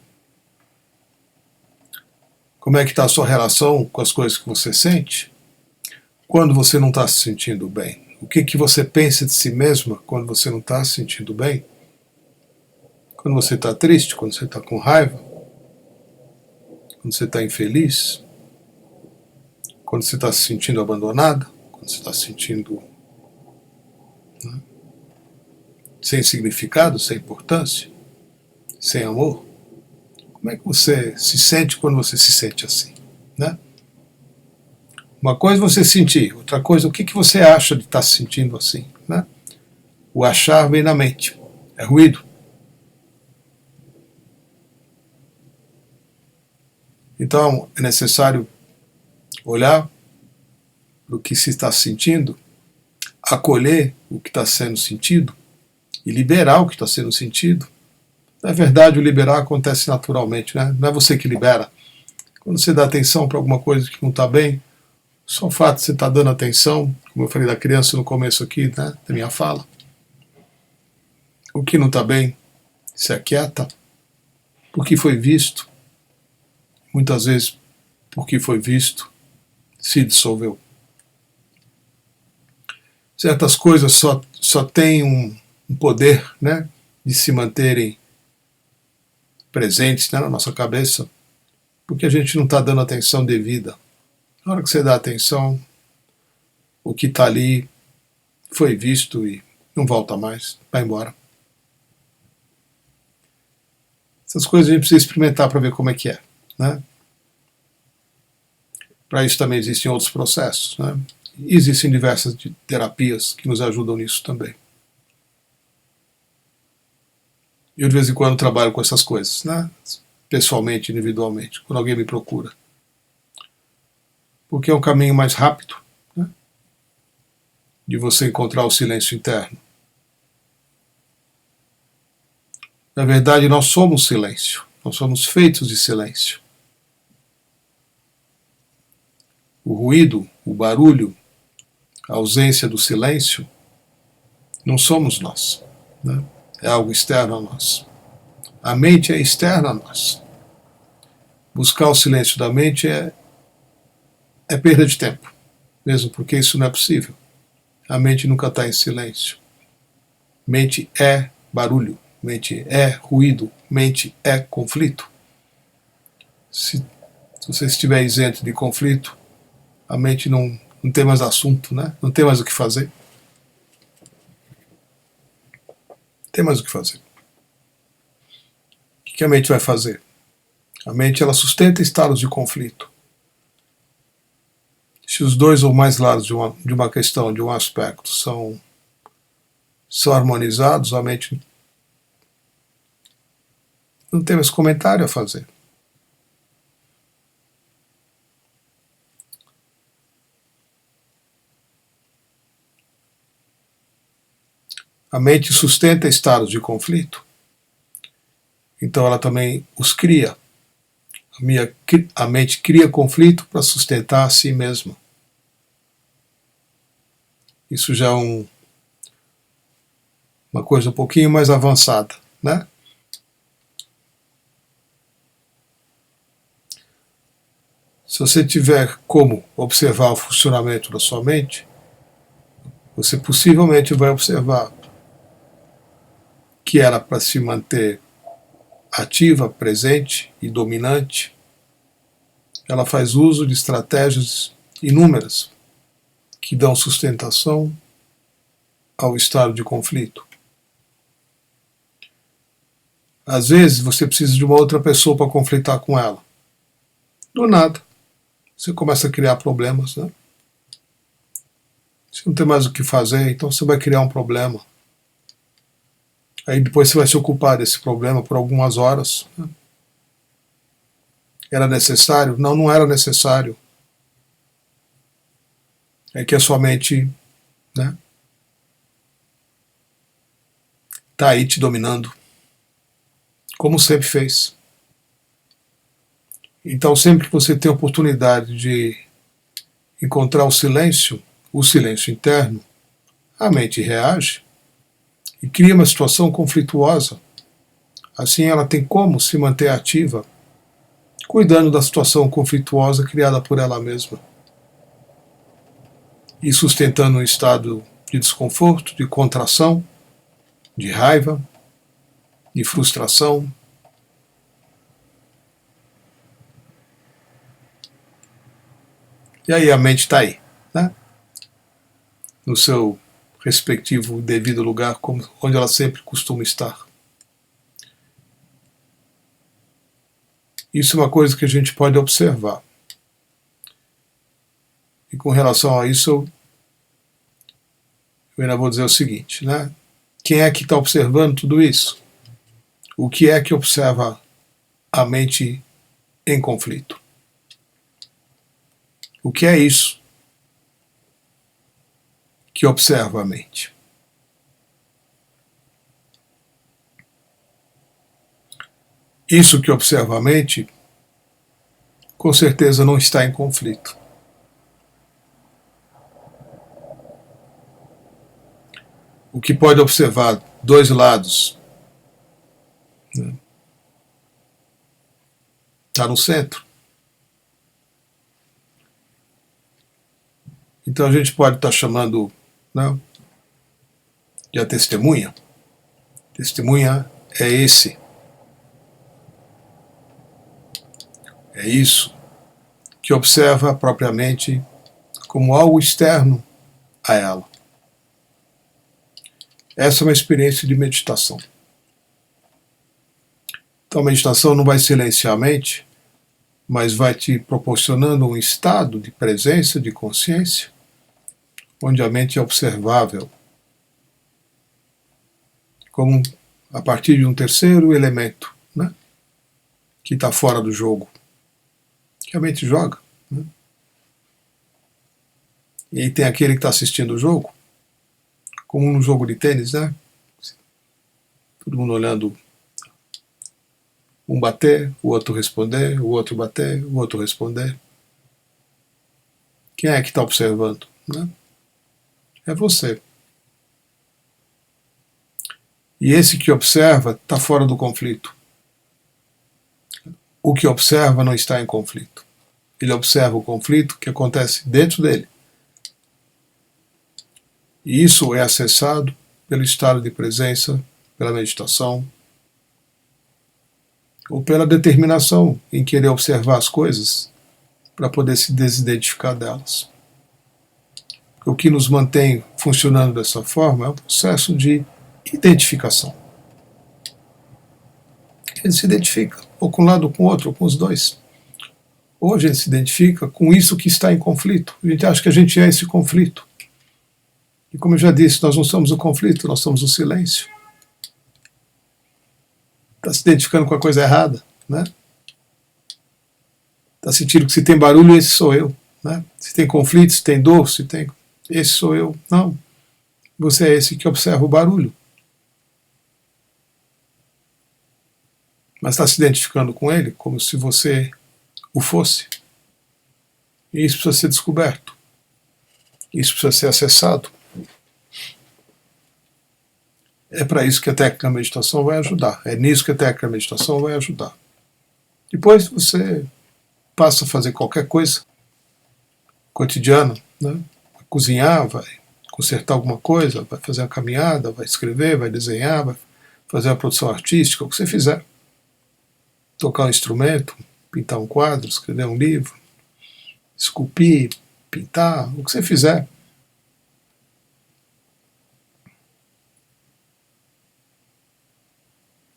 Como é que está a sua relação com as coisas que você sente quando você não está se sentindo bem? O que você pensa de si mesma quando você não está se sentindo bem? Quando você está triste, quando você está com raiva, quando você está infeliz, quando você está se sentindo abandonada, quando você está se sentindo, né, sem significado, sem importância, sem amor. Como é que você se sente quando você se sente assim, né? Uma coisa é você sentir, outra coisa, o que você acha de estar se sentindo assim, né? O achar vem na mente, é ruído. Então, é necessário olhar para o que se está sentindo, acolher o que está sendo sentido e liberar o que está sendo sentido. Na verdade, o liberar acontece naturalmente, né? Não é você que libera. Quando você dá atenção para alguma coisa que não está bem, só o fato de você estar dando atenção, como eu falei da criança no começo aqui, né, da minha fala, o que não está bem se aquieta, porque foi visto, muitas vezes porque foi visto, se dissolveu. Certas coisas só têm um poder, né, de se manterem presentes, né, na nossa cabeça, porque a gente não está dando atenção devida. Na hora que você dá atenção, o que está ali foi visto e não volta mais, vai embora. Essas coisas a gente precisa experimentar para ver como é que é, né? Para isso também existem outros processos, né? E existem diversas terapias que nos ajudam nisso também. Eu de vez em quando trabalho com essas coisas, né? Pessoalmente, individualmente, quando alguém me procura. Porque é um caminho mais rápido, né, de você encontrar o silêncio interno. Na verdade, nós somos silêncio. Nós somos feitos de silêncio. O ruído, o barulho, a ausência do silêncio, não somos nós, né? É algo externo a nós. A mente é externa a nós. Buscar o silêncio da mente é perda de tempo, mesmo porque isso não é possível. A mente nunca está em silêncio. Mente é barulho, mente é ruído, mente é conflito. Se você estiver isento de conflito, a mente não tem mais assunto, né? Não tem mais o que fazer. Não tem mais o que fazer. O que a mente vai fazer? A mente ela sustenta estados de conflito. Se os dois ou mais lados de uma questão, de um aspecto, são harmonizados, a mente não tem mais comentário a fazer. A mente sustenta estados de conflito, então ela também os cria. A mente cria conflito para sustentar a si mesma. Isso já é uma coisa um pouquinho mais avançada, né? Se você tiver como observar o funcionamento da sua mente, você possivelmente vai observar que ela, para se manter ativa, presente e dominante, ela faz uso de estratégias inúmeras que dão sustentação ao estado de conflito. Às vezes você precisa de uma outra pessoa para conflitar com ela. Do nada, você começa a criar problemas, né? Você não tem mais o que fazer, então você vai criar um problema. Aí depois você vai se ocupar desse problema por algumas horas. Né? Era necessário? Não, não era necessário. É que a sua mente, né, tá aí te dominando, como sempre fez. Então sempre que você tem a oportunidade de encontrar o silêncio interno, a mente reage e cria uma situação conflituosa. Assim ela tem como se manter ativa, cuidando da situação conflituosa criada por ela mesma e sustentando um estado de desconforto, de contração, de raiva, de frustração. E aí a mente está aí, né? No seu respectivo devido lugar, onde ela sempre costuma estar. Isso é uma coisa que a gente pode observar. E com relação a isso, eu ainda vou dizer o seguinte, né? Quem é que está observando tudo isso? O que é que observa a mente em conflito? O que é isso que observa a mente? Isso que observa a mente, com certeza não está em conflito. O que pode observar dois lados, né, está no centro. Então a gente pode estar chamando, né, de a testemunha. Testemunha é esse. É isso que observa propriamente como algo externo a ela. Essa é uma experiência de meditação. Então a meditação não vai silenciar a mente, mas vai te proporcionando um estado de presença, de consciência, onde a mente é observável, como a partir de um terceiro elemento, né, que está fora do jogo, que a mente joga. Né? E aí tem aquele que está assistindo o jogo, como num jogo de tênis, né? Todo mundo olhando, um bater, o outro responder, o outro bater, o outro responder. Quem é que está observando? Né? É você. E esse que observa está fora do conflito. O que observa não está em conflito. Ele observa o conflito que acontece dentro dele. E isso é acessado pelo estado de presença, pela meditação, ou pela determinação em querer observar as coisas para poder se desidentificar delas. O que nos mantém funcionando dessa forma é um processo de identificação. A gente se identifica, ou com um lado ou com o outro, ou com os dois. Ou a gente se identifica com isso que está em conflito. A gente acha que a gente é esse conflito. E como eu já disse, nós não somos o conflito, nós somos o silêncio. Está se identificando com a coisa errada, né? Está sentindo que se tem barulho, esse sou eu. Né? Se tem conflito, se tem dor, se tem... esse sou eu. Não. Você é esse que observa o barulho. Mas está se identificando com ele como se você o fosse. E isso precisa ser descoberto. Isso precisa ser acessado. É para isso que a técnica da meditação vai ajudar. É nisso que a técnica da meditação vai ajudar. Depois você passa a fazer qualquer coisa cotidiana, né? Vai cozinhar, vai consertar alguma coisa, vai fazer uma caminhada, vai escrever, vai desenhar, vai fazer uma produção artística, o que você fizer. Tocar um instrumento, pintar um quadro, escrever um livro, esculpir, pintar, o que você fizer.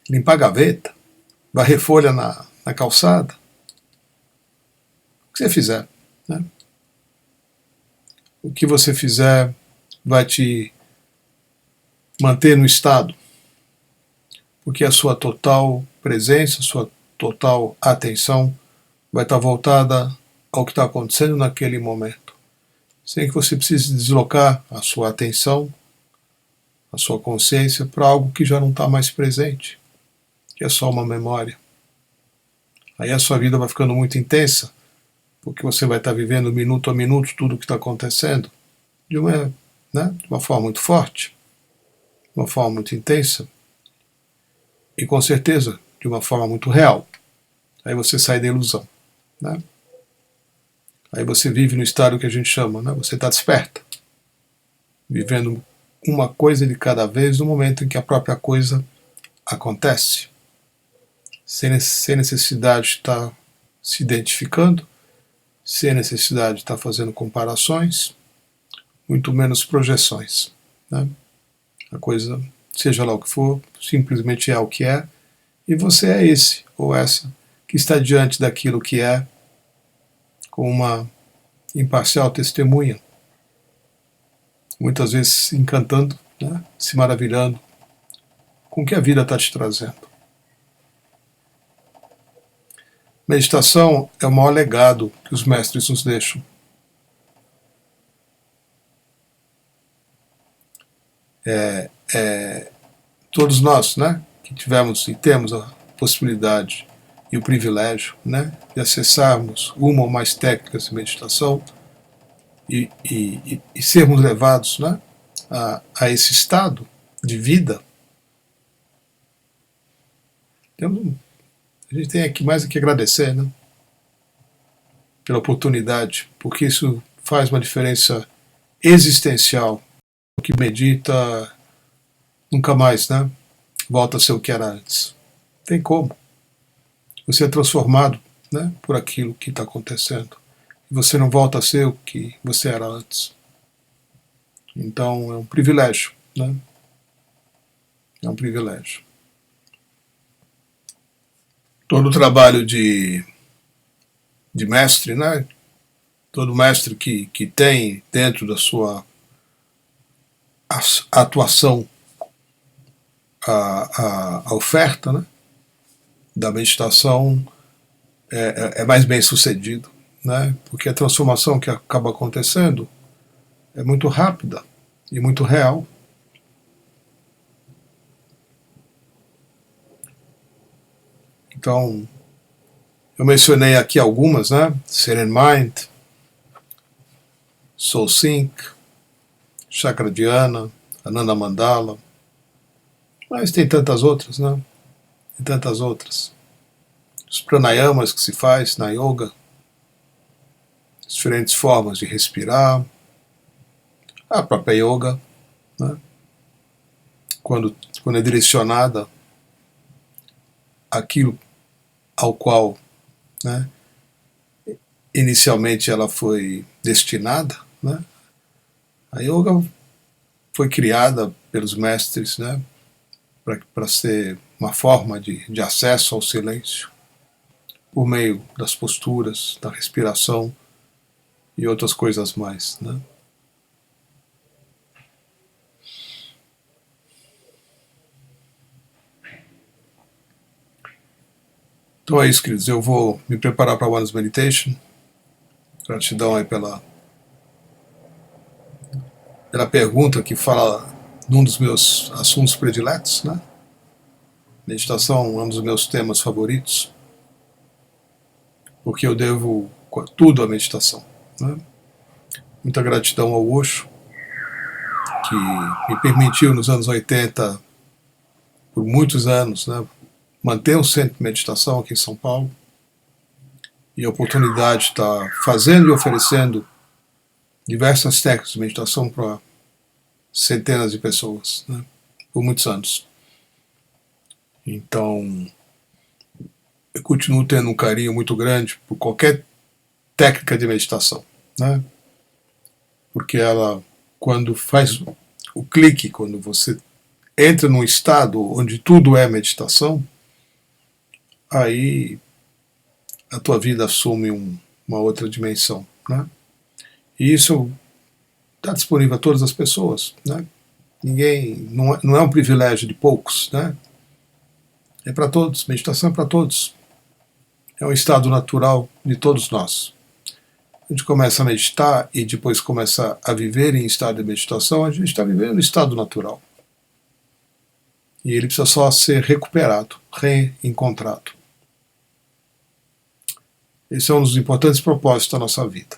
Limpar a gaveta, varrer folha na calçada, o que você fizer, né? O que você fizer vai te manter no estado, porque a sua total presença, a sua total atenção vai estar voltada ao que está acontecendo naquele momento, sem que você precise deslocar a sua atenção, a sua consciência para algo que já não está mais presente, que é só uma memória. Aí a sua vida vai ficando muito intensa, porque você vai estar vivendo minuto a minuto tudo o que está acontecendo de uma forma muito forte, de uma forma muito intensa e com certeza de uma forma muito real. Aí você sai da ilusão, né? Aí você vive no estado que a gente chama, né? Você está desperta, vivendo uma coisa de cada vez no momento em que a própria coisa acontece, sem necessidade de estar se identificando, sem necessidade de estar fazendo comparações, muito menos projeções, né? A coisa, seja lá o que for, simplesmente é o que é, e você é esse ou essa que está diante daquilo que é, com uma imparcial testemunha, muitas vezes se encantando, né? Se maravilhando com o que a vida está te trazendo. Meditação é o maior legado que os mestres nos deixam. Todos nós, né, que tivemos e temos a possibilidade e o privilégio, né, de acessarmos uma ou mais técnicas de meditação e sermos levados, né, a esse estado de vida, a gente tem aqui mais do que agradecer, né, pela oportunidade, porque isso faz uma diferença existencial. O que medita nunca mais, né, volta a ser o que era antes. Tem como. Você é transformado, né, por aquilo que está acontecendo. E você não volta a ser o que você era antes. Então é um privilégio, né? É um privilégio. Todo o trabalho de mestre, né? Todo mestre que tem dentro da sua atuação a oferta, né, da meditação é mais bem sucedido, né, porque a transformação que acaba acontecendo é muito rápida e muito real. Então, eu mencionei aqui algumas, né? Serene Mind, Soul Sync, Chakra Dhyana, Ananda Mandala, mas tem tantas outras, né? Tem tantas outras. Os pranayamas que se faz na yoga, diferentes formas de respirar, a própria yoga, né? Quando é direcionada àquilo ao qual, né, inicialmente ela foi destinada, né? A yoga foi criada pelos mestres, né, para ser uma forma de acesso ao silêncio, por meio das posturas, da respiração e outras coisas mais, né? Então é isso, queridos. Eu vou me preparar para a Oneness Meditation. Gratidão aí pela pergunta que fala num dos meus assuntos prediletos, né? Meditação é um dos meus temas favoritos. porque eu devo tudo à meditação, né? Muita gratidão ao Osho, que me permitiu nos anos 80, por muitos anos, né, manter um centro de meditação aqui em São Paulo, e a oportunidade de estar fazendo e oferecendo diversas técnicas de meditação para centenas de pessoas, né, por muitos anos. Então, eu continuo tendo um carinho muito grande por qualquer técnica de meditação, né, porque ela, quando faz o clique, quando você entra num estado onde tudo é meditação, aí a tua vida assume uma outra dimensão, né? E isso está disponível a todas as pessoas, né? Ninguém, não é um privilégio de poucos, né? É para todos, meditação é para todos. É um estado natural de todos nós. A gente começa a meditar e depois começa a viver em estado de meditação, a gente está vivendo no estado natural. E ele precisa só ser recuperado, reencontrado. Esse é um dos importantes propósitos da nossa vida,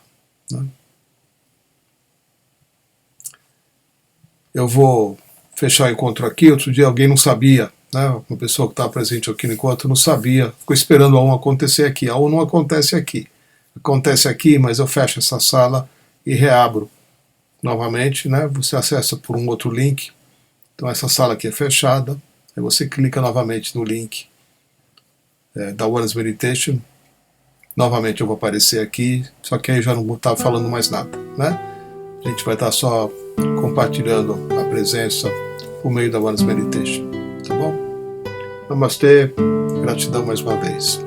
né? Eu vou fechar o encontro aqui. Outro dia alguém não sabia, né? Uma pessoa que estava presente aqui no encontro não sabia, ficou esperando a um acontecer aqui. A um não acontece aqui. Acontece aqui, mas eu fecho essa sala e reabro novamente, né? Você acessa por um outro link. Então essa sala aqui é fechada. Aí você clica novamente no link da Oneness Meditation. Novamente eu vou aparecer aqui, só que aí eu já não vou estar falando mais nada, né? A gente vai estar só compartilhando a presença por meio da Oneness Meditation, tá bom? Namastê, gratidão mais uma vez.